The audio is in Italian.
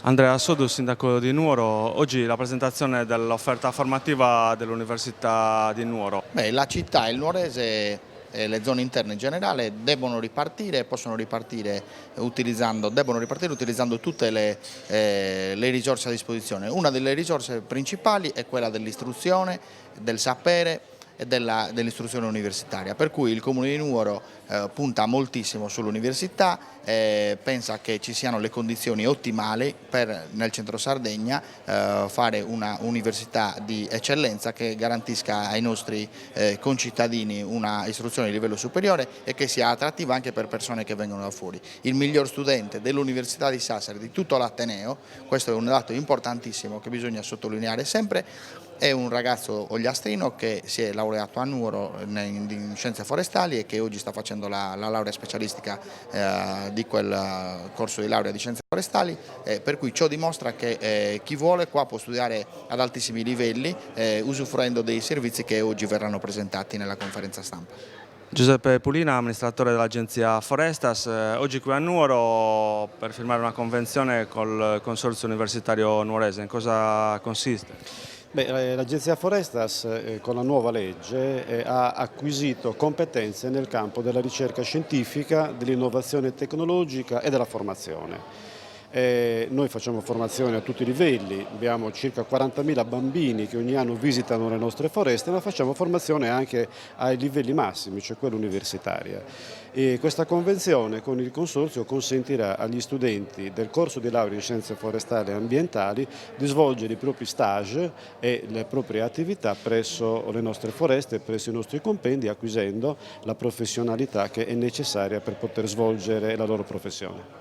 Andrea Sodu, sindaco di Nuoro, oggi la presentazione dell'offerta formativa dell'Università di Nuoro. La città, il nuorese e le zone interne in generale debbono ripartire e debbono ripartire utilizzando tutte le risorse a disposizione. Una delle risorse principali è quella dell'istruzione, del sapere e dell'istruzione universitaria, per cui il Comune di Nuoro punta moltissimo sull'università, pensa che ci siano le condizioni ottimali per nel centro Sardegna fare una università di eccellenza che garantisca ai nostri concittadini una istruzione di livello superiore e che sia attrattiva anche per persone che vengono da fuori. Il miglior studente dell'Università di Sassari, di tutto l'Ateneo, questo è un dato importantissimo che bisogna sottolineare sempre, è un ragazzo ogliastrino che si è laureato a Nuoro in scienze forestali e che oggi sta facendo la laurea specialistica di quel corso di laurea di scienze forestali, per cui ciò dimostra che chi vuole qua può studiare ad altissimi livelli usufruendo dei servizi che oggi verranno presentati nella conferenza stampa. Giuseppe Pulina, amministratore dell'agenzia Forestas, oggi qui a Nuoro per firmare una convenzione col Consorzio Universitario Nuorese. In cosa consiste? L'Agenzia Forestas con la nuova legge ha acquisito competenze nel campo della ricerca scientifica, dell'innovazione tecnologica e della formazione. Noi facciamo formazione a tutti i livelli, abbiamo circa 40.000 bambini che ogni anno visitano le nostre foreste, ma facciamo formazione anche ai livelli massimi, cioè quella universitaria. E questa convenzione con il Consorzio consentirà agli studenti del corso di laurea in scienze forestali e ambientali di svolgere i propri stage e le proprie attività presso le nostre foreste, presso i nostri compendi, acquisendo la professionalità che è necessaria per poter svolgere la loro professione.